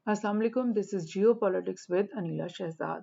Assalamu alaikum. This is Geopolitics with Anila Shehzad.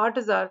8,000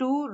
2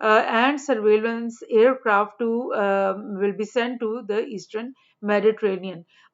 and surveillance aircraft to will be sent to the eastern Mediterranean.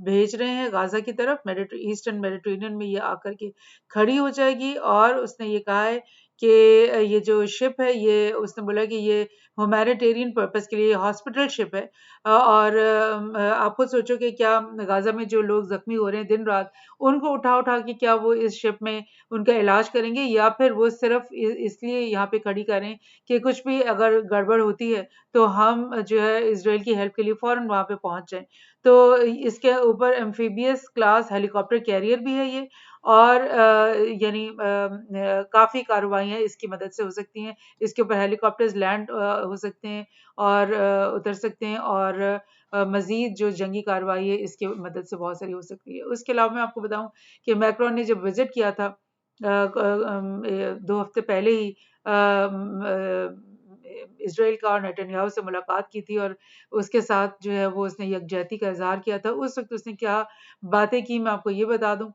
بھیج رہے ہیں غازہ کی طرف، eastern Mediterranean میں یہ آ کر کے کھڑی ہو جائے گی. اور اس نے یہ کہا ہے کہ یہ جو شپ ہے یہ اس نے بولا کہ یہ ہیومینیٹیرین پرپز کے لیے ہاسپٹل شپ ہے. اور آپ خود سوچو کہ کیا غازہ میں جو لوگ زخمی ہو رہے ہیں دن رات، ان کو اٹھا اٹھا کے کیا وہ اس شپ میں ان کا علاج کریں گے، یا پھر وہ صرف اس لیے یہاں پہ کھڑی کریں کہ کچھ بھی اگر گڑبڑ ہوتی ہے تو ہم جو ہے اسرائیل کی ہیلپ کے لیے فوراً وہاں پہ پہنچ جائیں. تو اس کے اوپر ایمفیبیس کلاس ہیلی کاپٹر کیریئر بھی ہے یہ، اور یعنی کافی کارروائیاں اس کی مدد سے ہو سکتی ہیں. اس کے اوپر ہیلی کاپٹرز لینڈ ہو سکتے ہیں اور اتر سکتے ہیں، اور مزید جو جنگی کارروائی ہے اس کی مدد سے بہت ساری ہو سکتی ہے. اس کے علاوہ میں آپ کو بتاؤں کہ میکرون نے جب وزٹ کیا تھا 2 ہفتے پہلے ہی اسرائیل کا اور نیتنیاہو سے ملاقات کی تھی، اور اس کے ساتھ جو ہے وہ اس نے یکجہتی کا اظہار کیا تھا. اس وقت اس نے کیا باتیں کی میں آپ کو یہ بتا دوں.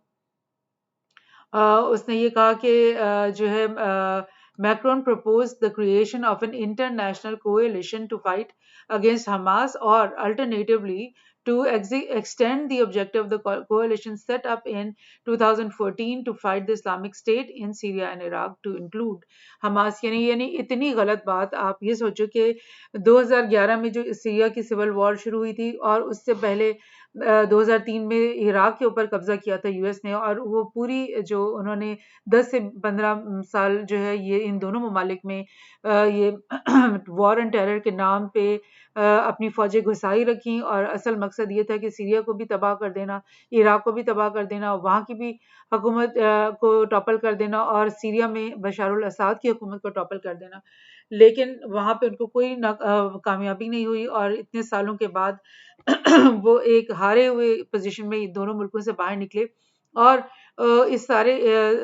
اس نے یہ کہا کہ جو ہے Macron proposed the creation of an international coalition to fight against Hamas, or alternatively to extend the objective of the coalition set up in 2014 to fight the Islamic State in Syria and Iraq to include Hamas. یعنی اتنی غلط بات. آپ یہ سوچو کہ 2011 میں جو سیریا کی سول وار شروع ہوئی تھی، اور اس سے پہلے 2003 میں عراق کے اوپر قبضہ کیا تھا یو ایس نے، اور وہ پوری جو انہوں نے 10 سے 15 سال جو ہے یہ ان دونوں ممالک میں یہ وار اینڈ ٹیرر کے نام پہ اپنی فوجیں گھسائی رکھی، اور اصل مقصد یہ تھا کہ سیریا کو بھی تباہ کر دینا، عراق کو بھی تباہ کر دینا، وہاں کی بھی حکومت کو ٹاپل کر دینا، اور سیریا میں بشار الاسد کی حکومت کو ٹاپل کر دینا. لیکن وہاں پہ ان کو کوئی کامیابی نہیں ہوئی، اور اتنے سالوں کے بعد وہ ایک ہارے ہوئے پوزیشن میں دونوں ملکوں سے باہر نکلے. اور اس سارے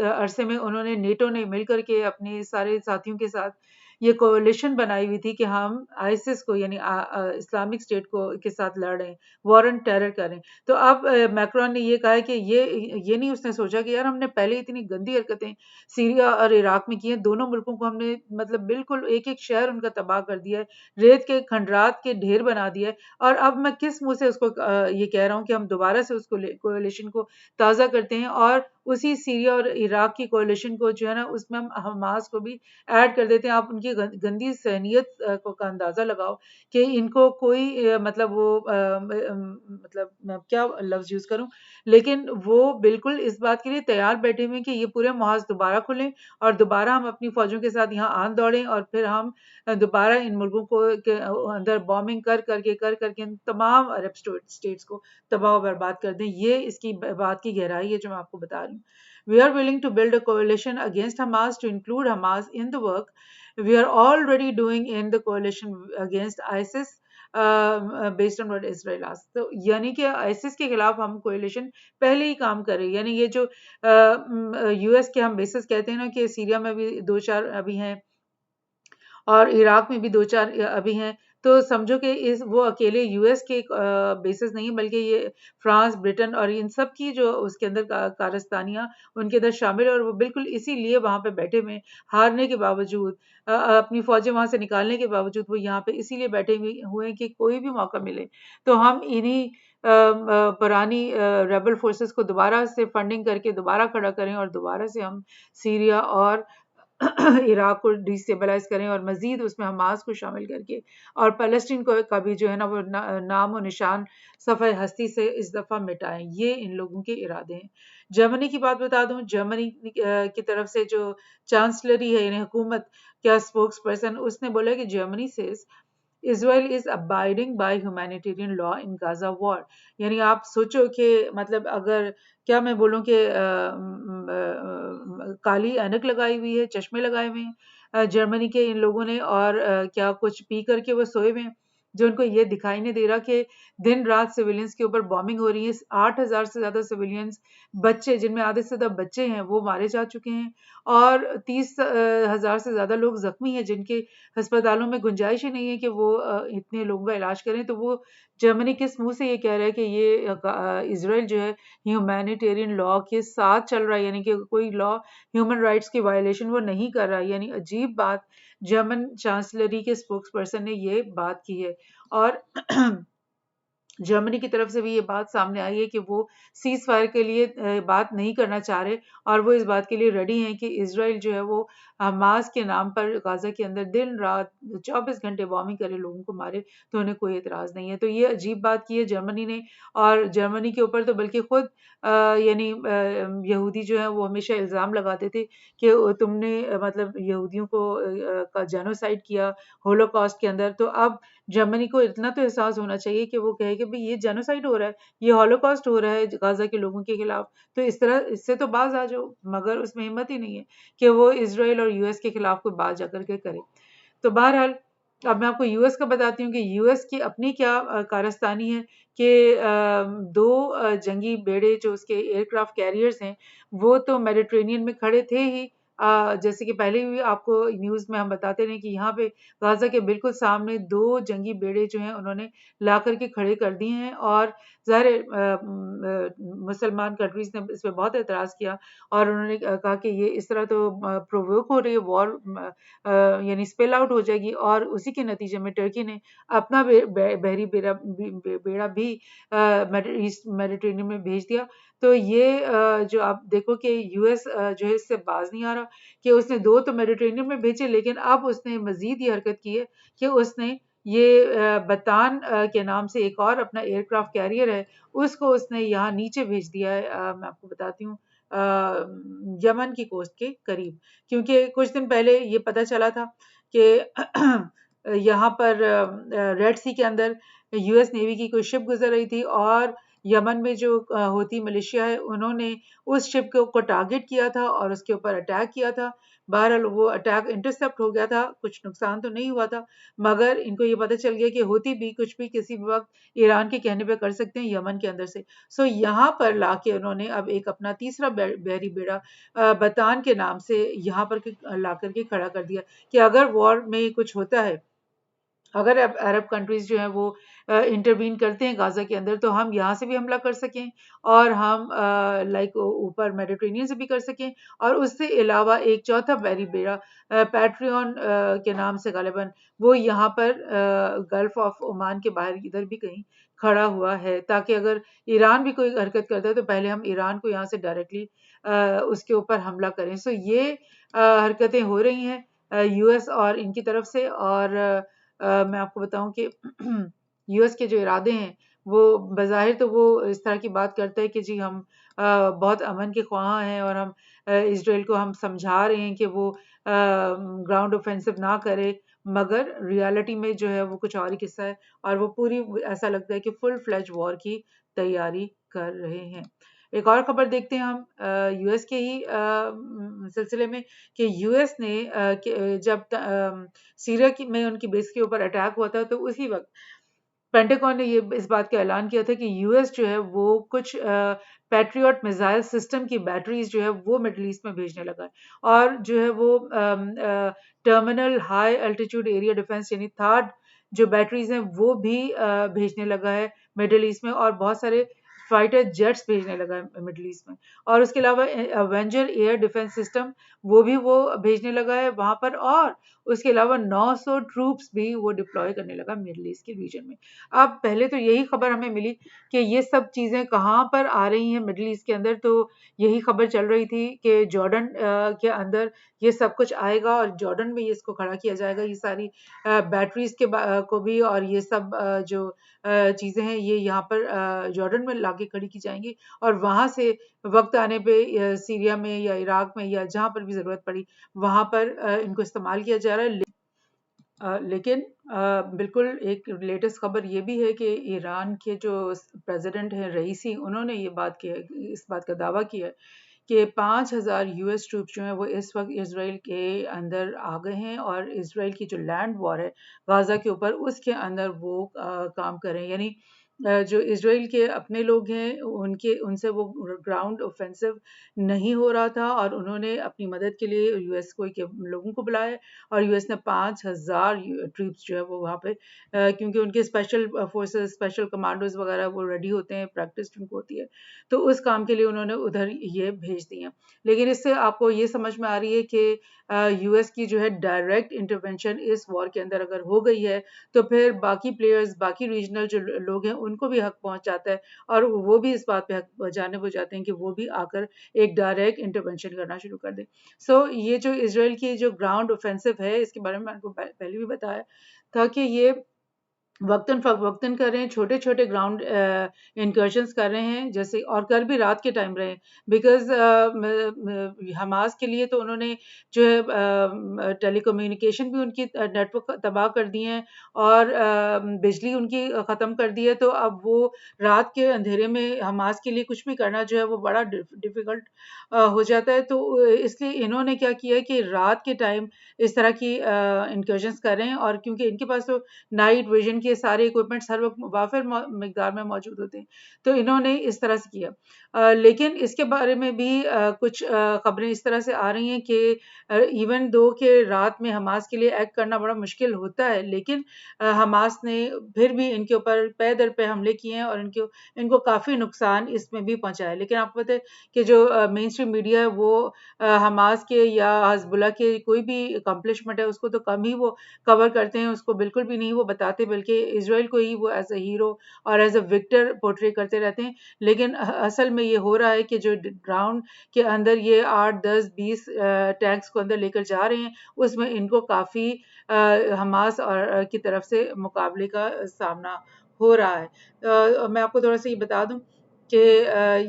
عرصے میں انہوں نے نیٹو نے مل کر کے اپنے سارے ساتھیوں کے ساتھ یہ کولیشن بنائی ہوئی تھی کہ ہم آئسس کو یعنی اسلامک اسٹیٹ کو کے ساتھ لڑ رہے ہیں، وار اینڈ ٹیرر کر رہے ہیں. تو اب میکرون نے یہ کہا ہے کہ یہ نہیں اس نے سوچا کہ یار ہم نے پہلے اتنی گندی حرکتیں سیریا اور عراق میں کی ہیں، دونوں ملکوں کو ہم نے مطلب بالکل ایک ایک شہر ان کا تباہ کر دیا ہے، ریت کے کھنڈرات کے ڈھیر بنا دیا ہے، اور اب میں کس منہ سے اس کو یہ کہہ رہا ہوں کہ ہم دوبارہ سے اس کولیشن کو تازہ کرتے ہیں، اور اسی سیریا اور عراق کی کولیشن کو جو ہے نا اس میں ہم حماس کو بھی ایڈ کر دیتے ہیں. آپ ان کی گندی ذہنیت کو کا اندازہ لگاؤ کہ ان کو کوئی مطلب وہ مطلب میں کیا لفظ یوز کروں، لیکن وہ بالکل اس بات کے لیے تیار بیٹھے ہوئے کہ یہ پورے محاذ دوبارہ کھلیں اور دوبارہ ہم اپنی فوجوں کے ساتھ یہاں آن دوڑیں، اور پھر ہم دوبارہ ان ملکوں کو اندر بومبنگ کر کے ان تمام عرب اسٹیٹس کو تباہ و برباد کر دیں. یہ اس کی بات کی گہرائی ہے جو میں آپ کو بتا رہی ہوں. We are willing to build a coalition against Hamas to include Hamas in the work we are already doing in the coalition against ISIS based on what Israel asks. تو یعنی کہ ISIS کے خلاف ہم کولیشن پہلے ہی کام کر رہے ہیں. یعنی یہ جو یو ایس کے ہم بیسز کہتے ہیں نا کہ سیریا میں بھی 2-4 ابھی ہیں اور عراق میں بھی 2-4 ابھی ہیں، تو سمجھو کہ وہ اکیلے یو ایس کے بیسز نہیں بلکہ یہ فرانس، برٹن اور ان سب کی جو اس کے اندر کارستانیاں ان کے اندر شامل ہے، اور وہ بالکل اسی لیے وہاں پہ بیٹھے ہوئے ہارنے کے باوجود اپنی فوجیں وہاں سے نکالنے کے باوجود وہ یہاں پہ اسی لیے بیٹھے ہوئے ہیں کہ کوئی بھی موقع ملے تو ہم انہی پرانی ریبل فورسز کو دوبارہ سے فنڈنگ کر کے دوبارہ کھڑا کریں، اور دوبارہ سے ہم سیریا اور عراق کو ڈیسٹیبلائز کریں، اور مزید اس میں حماس کو شامل کر کے اور فلسطین کو کا بھی جو ہے نا وہ نام و نشان صفحہ ہستی سے اس دفعہ مٹائیں. یہ ان لوگوں کے ارادے ہیں. جرمنی کی بات بتا دوں. جرمنی کی طرف سے جو چانسلری ہے یعنی حکومت کیا اسپوکس پرسن، اس نے بولا کہ Germany says Israel is abiding by humanitarian law in Gaza war. یعنی آپ سوچو کہ مطلب اگر کیا میں بولوں کہ کالی اینک لگائی ہوئی ہے، چشمے لگائے ہوئے ہیں جرمنی کے ان لوگوں نے، اور کیا کچھ پی کر کے وہ سوئے ہوئے ہیں جو ان کو یہ دکھائی نہیں دے رہا کہ دن رات سویلینز کے اوپر بومبنگ ہو رہی ہے. 8,000 سے زیادہ سویلینز بچے، جن میں آدھے سے زیادہ بچے ہیں، وہ مارے جا چکے ہیں، اور 30,000 سے زیادہ لوگ زخمی ہیں جن کے ہسپتالوں میں گنجائش ہی نہیں ہے کہ وہ اتنے لوگوں کا علاج کریں. تو وہ جرمنی کس منہ سے یہ کہہ رہا ہے کہ یہ اسرائیل جو ہے ہیومینیٹیرین لا کے ساتھ چل رہا ہے، یعنی کہ کوئی لا ہیومن رائٹس کی وائلیشن وہ نہیں کر رہا. یعنی عجیب بات جرمن چانسلری کے اسپوکس پرسن نے یہ بات کی ہے. اور جرمنی کی طرف سے بھی یہ بات سامنے آئی ہے کہ وہ سیز فائر کے لیے بات نہیں کرنا چاہ رہے، اور وہ اس بات کے لیے ریڈی ہیں کہ اسرائیل جو ہے وہ حماس کے نام پر غزہ کے اندر دن رات 24 گھنٹے بامبنگ کرے، لوگوں کو مارے، تو انہیں کوئی اعتراض نہیں ہے۔ تو یہ عجیب بات کی ہے جرمنی نے، اور جرمنی کے اوپر تو بلکہ خود یعنی یہودی جو ہیں وہ ہمیشہ الزام لگاتے تھے کہ تم نے مطلب یہودیوں کو کا جینوسائڈ کیا ہولوکاسٹ کے اندر، تو اب جرمنی کو اتنا تو احساس ہونا چاہیے کہ وہ کہے کہ بھئی یہ جینوسائڈ ہو رہا ہے، یہ ہولوکاسٹ ہو رہا ہے غزہ کے لوگوں کے خلاف، تو اس سے تو باز آ جاؤ، مگر اس میں ہمت ہی نہیں ہے کہ وہ اسرائیل اور یو ایس کے خلاف کوئی بات جا کر کے کرے۔ تو بہرحال اب میں آپ کو یو ایس کا بتاتی ہوں کہ یو ایس کی اپنی کیا کارستانی ہے کہ دو جنگی بیڑے جو اس کے ایئر کرافٹ کیریئرز ہیں وہ تو میڈیٹرینین میں کھڑے تھے ہی، جیسے کہ پہلے بھی آپ کو نیوز میں ہم بتاتے رہے کہ یہاں پہ غزہ کے بالکل سامنے دو جنگی بیڑے جو ہیں انہوں نے لا کر کے کھڑے کر دیے ہیں، اور ظاہر مسلمان کنٹریز نے اس پہ بہت اعتراض کیا، اور انہوں نے کہا کہ یہ اس طرح تو پرووک ہو رہی ہے وار، یعنی اسپیل آؤٹ ہو جائے گی، اور اسی کے نتیجے میں ٹرکی نے اپنا بحری بیڑا بھی میڈیٹرینین میں بھیج دیا۔ تو یہ جو آپ دیکھو کہ یو ایس جو ہے اس سے باز نہیں آ رہا کہ اس نے دو تو میڈیٹرینین میں بھیجے، لیکن اب اس نے مزید یہ حرکت کی ہے کہ اس نے یہ بتان کے نام سے ایک اور اپنا ایئر کرافٹ کیریئر ہے، اس کو اس نے یہاں نیچے بھیج دیا ہے، میں آپ کو بتاتی ہوں یمن کی کوسٹ کے قریب، کیونکہ کچھ دن پہلے یہ پتہ چلا تھا کہ یہاں پر ریڈ سی کے اندر یو ایس نیوی کی کوئی شپ گزر رہی تھی، اور یمن میں جو ہوتی ملیشیا ہے انہوں نے اس شپ کو ٹارگٹ کیا تھا اور اس کے اوپر اٹیک کیا تھا۔ بہرحال وہ اٹیک انٹرسپٹ ہو گیا تھا، کچھ نقصان تو نہیں ہوا تھا، مگر ان کو یہ پتہ چل گیا کہ ہوتی بھی کچھ بھی کسی بھی وقت ایران کے کہنے پہ کر سکتے ہیں یمن کے اندر سے۔ سو یہاں پر لا کے انہوں نے اب ایک اپنا تیسرا بحری بیڑا بتان کے نام سے یہاں پر لا کر کے کھڑا کر دیا کہ اگر وار میں کچھ ہوتا ہے، اگر عرب کنٹریز جو ہیں وہ انٹروین کرتے ہیں غزہ کے اندر، تو ہم یہاں سے بھی حملہ کر سکیں، اور ہم لائک اوپر میڈیٹرینین سے بھی کر سکیں، اور اس سے علاوہ ایک چوتھا بحری بیڑا پیٹریون کے نام سے غالباً وہ یہاں پر گلف آف عمان کے باہر ادھر بھی کہیں کھڑا ہوا ہے، تاکہ اگر ایران بھی کوئی حرکت کرتا ہے تو پہلے ہم ایران کو یہاں سے ڈائریکٹلی اس کے اوپر حملہ کریں۔ سو یہ حرکتیں ہو رہی ہیں یو ایس اور ان کی طرف سے، اور میں آپ کو بتاؤں کہ یو ایس کے جو ارادے ہیں وہ بظاہر تو وہ اس طرح کی بات کرتا ہے کہ جی ہم بہت امن کے خواہاں ہیں، اور ہم اسرائیل کو ہم سمجھا رہے ہیں کہ وہ گراؤنڈ اوفینسو نہ کرے، مگر ریالٹی میں جو ہے وہ کچھ اور ہی قصہ ہے، اور وہ پوری ایسا لگتا ہے کہ فل فلیج وار کی تیاری کر رہے ہیں۔ ایک اور خبر دیکھتے ہیں ہم یو ایس کے ہی سلسلے میں کہ یو ایس نے جب سیریا میں ان کی بیس کے اوپر اٹیک ہوا تھا تو اسی وقت پینٹاگون نے یہ اس بات کا اعلان کیا تھا کہ یو ایس جو ہے وہ کچھ پیٹریوٹ میزائل سسٹم کی بیٹریز جو ہے وہ مڈل ایسٹ میں بھیجنے لگا ہے، اور جو ہے وہ terminal high altitude area defence یعنی تھرڈ جو بیٹریز ہیں وہ بھی بھیجنے لگا ہے مڈل ایسٹ میں، اور بہت سارے فائٹر جیٹس بھیجنے لگا ہے مڈل ایسٹ میں، اور اس کے علاوہ ایونجر ایئر ڈیفنس سسٹم وہ بھی وہ بھیجنے لگا ہے وہاں پر، اور اس کے علاوہ 900 ٹروپس بھی وہ ڈپلوائے کرنے لگا مڈل ایسٹ کے ریجن میں۔ اب پہلے تو یہی خبر ہمیں ملی کہ یہ سب چیزیں کہاں پر آ رہی ہیں مڈل ایسٹ کے اندر، تو یہی خبر چل رہی تھی کہ جارڈن کے اندر یہ سب کچھ آئے گا، اور جارڈن میں اس کو کھڑا کیا جائے گا، یہ ساری بیٹریز کو بھی، اور یہ سب جو چیزیں ہیں یہ یہاں پر جارڈن میں لا کے کھڑی کی جائیں گی، اور وہاں سے وقت آنے پہ سیریا میں یا عراق میں یا جہاں پر بھی ضرورت پڑی وہاں پر ان کو استعمال کیا جا رہا ہے۔ لیکن بالکل ایک لیٹسٹ خبر یہ بھی ہے کہ ایران کے جو پریزیڈنٹ ہیں رئیسی، انہوں نے یہ اس بات کا دعویٰ کیا ہے کہ 5,000 یو ایس ٹروپ جو ہیں وہ اس وقت اسرائیل کے اندر آ گئے ہیں، اور اسرائیل کی جو لینڈ وار ہے غزہ کے اوپر اس کے اندر وہ کام کریں، یعنی جو اسرائیل کے اپنے لوگ ہیں ان سے وہ گراؤنڈ اوفینسو نہیں ہو رہا تھا، اور انہوں نے اپنی مدد کے لیے یو ایس کو کے لوگوں کو بلایا، اور یو ایس نے 5,000 ٹروپس جو ہے وہ وہاں پہ کیونکہ ان کے اسپیشل فورسز اسپیشل کمانڈوز وغیرہ وہ ریڈی ہوتے ہیں، پریکٹس ان کو ہوتی ہے، تو اس کام کے لیے انہوں نے ادھر یہ بھیج دی ہیں۔ لیکن اس سے آپ کو یہ سمجھ میں آ رہی ہے کہ یو ایس کی جو ہے ڈائریکٹ انٹرونشن اس وار کے اندر اگر ہو گئی ہے تو پھر باقی پلیئرز باقی ریجنل جو لوگ ہیں ان کو بھی حق پہنچ جاتا ہے اور وہ بھی اس بات پہ حق جانب ہو جاتے ہیں کہ وہ بھی آ کر ایک ڈائریکٹ انٹرونشن کرنا شروع کر دیں. یہ جو اسرائیل کی جو گراؤنڈ اوفینسو ہے اس کے بارے میں آپ کو پہلے بھی بتایا تھا کہ یہ وقتاً فوقتاً کر رہے ہیں, چھوٹے چھوٹے گراؤنڈ انکرشنز کر رہے ہیں, جیسے اور کل بھی رات کے ٹائم رہے, بیکاز حماس کے لیے تو انہوں نے جو ہے ٹیلی کمیونیکیشن بھی ان کی نیٹ ورک تباہ کر دی ہیں اور بجلی ان کی ختم کر دی ہے, تو اب وہ رات کے اندھیرے میں حماس کے لیے کچھ بھی کرنا جو ہے وہ بڑا ڈیفیکلٹ ہو جاتا ہے. تو اس لیے انہوں نے کیا کیا کہ رات کے ٹائم اس طرح کی انکرشنز کر رہے ہیں, اور کیونکہ ان کے پاس تو نائٹ ویژن کے سارے اکوپمنٹس ہر وقت وافر مقدار میں موجود ہوتے ہیں, تو انہوں نے اس طرح سے کیا. لیکن اس کے بارے میں بھی کچھ خبریں اس طرح سے آ رہی ہیں کہ ایون دو کہ رات میں حماس کے لیے ایکٹ کرنا بڑا مشکل ہوتا ہے, لیکن حماس نے پھر بھی ان کے اوپر پے در پے حملے کیے ہیں اور ان کو کافی نقصان اس میں بھی پہنچا ہے. لیکن آپ کو پتہ ہے کہ جو مین اسٹریم میڈیا ہے وہ حماس کے یا حزب اللہ کے کوئی بھی اکمپلشمنٹ ہے اس کو تو کم ہی وہ کور کرتے ہیں, اس کو بالکل بھی نہیں وہ بتاتے, بلکہ اسرائیل کو ہی وہ ایز اے ہیرو اور ایز اے وکٹر پورٹری کرتے رہتے ہیں. لیکن اصل میں یہ ہو رہا ہے کہ جو گراؤنڈ کے اندر یہ 8 10 20 ٹینکس کو اندر لے کر جا رہے ہیں, اس میں ان کو کافی حماس اور کی طرف سے مقابلے کا سامنا ہو رہا ہے. میں آپ کو تھوڑا سا یہ بتا دوں کہ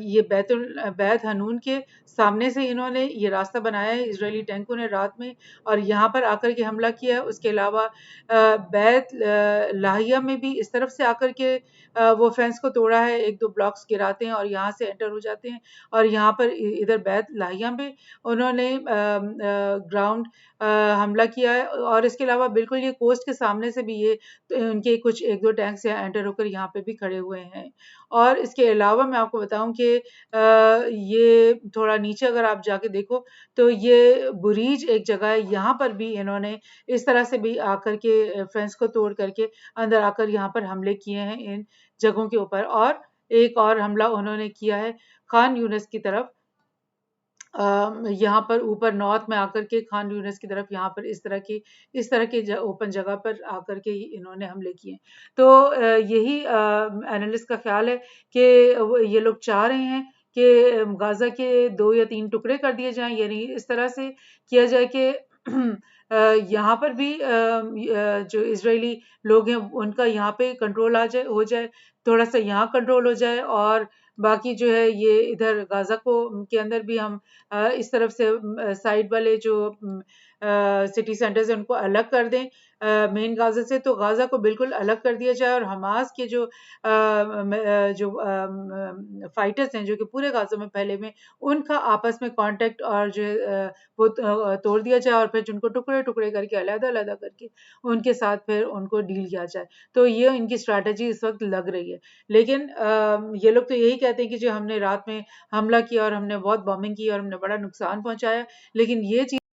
یہ بیت حنون کے سامنے سے انہوں نے یہ راستہ بنایا ہے اسرائیلی ٹینکوں نے رات میں, اور یہاں پر آ کر کے حملہ کیا ہے. اس کے علاوہ بیت لاہیہ میں بھی اس طرف سے آ کر کے وہ فینس کو توڑا ہے, 1 2 بلاکس گراتے ہیں اور یہاں سے انٹر ہو جاتے ہیں, اور یہاں پر ادھر بیت لاہیہ میں انہوں نے گراؤنڈ حملہ کیا ہے. اور اس کے علاوہ بالکل یہ کوسٹ کے سامنے سے بھی یہ ان کے کچھ 1 2 ٹینکس انٹر ہو کر یہاں پہ بھی کھڑے ہوئے ہیں. اور اس کے علاوہ میں آپ کو بتاؤں کہ یہ تھوڑا نیچے اگر آپ جا کے دیکھو تو یہ بریج ایک جگہ ہے, یہاں پر بھی انہوں نے اس طرح سے بھی آ کر کے فینس کو توڑ کر کے اندر آ کر یہاں پر حملے کیے ہیں ان جگہوں کے اوپر. اور ایک اور حملہ انہوں نے کیا ہے خان یونس کی طرف, یہاں پر اوپر نارتھ میں آ کر کے خان یونس کی طرف یہاں پر اس طرح کے اوپن جگہ پر آ کر کے انہوں نے حملے کیے. تو یہی اینالسٹ کا خیال ہے کہ یہ لوگ چاہ رہے ہیں کہ غزہ کے 2 یا 3 ٹکڑے کر دیے جائیں, یعنی اس طرح سے کیا جائے کہ یہاں پر بھی جو اسرائیلی لوگ ہیں ان کا یہاں پہ کنٹرول ہو جائے, تھوڑا سا یہاں کنٹرول ہو جائے, اور باقی جو ہے یہ ادھر غزہ کے اندر بھی ہم اس طرف سے سائڈ والے جو سٹی سینٹرز ہیں ان کو الگ کر دیں مین غزہ سے, تو غزہ کو بالکل الگ کر دیا جائے, اور حماس کے جو فائٹرز ہیں جو کہ پورے غزہ میں پھیلے ہوئے ان کا آپس میں کانٹیکٹ اور جو وہ توڑ دیا جائے, اور پھر جن کو ٹکڑے ٹکڑے کر کے علیحدہ کر کے ان کے ساتھ پھر ان کو ڈیل کیا جائے. تو یہ ان کی اسٹریٹجی اس وقت لگ رہی ہے. لیکن یہ لوگ تو یہی کہتے ہیں کہ جو ہم نے رات میں حملہ کیا اور ہم نے بہت بامبنگ کی اور ہم نے بڑا نقصان پہنچایا, لیکن یہ چیز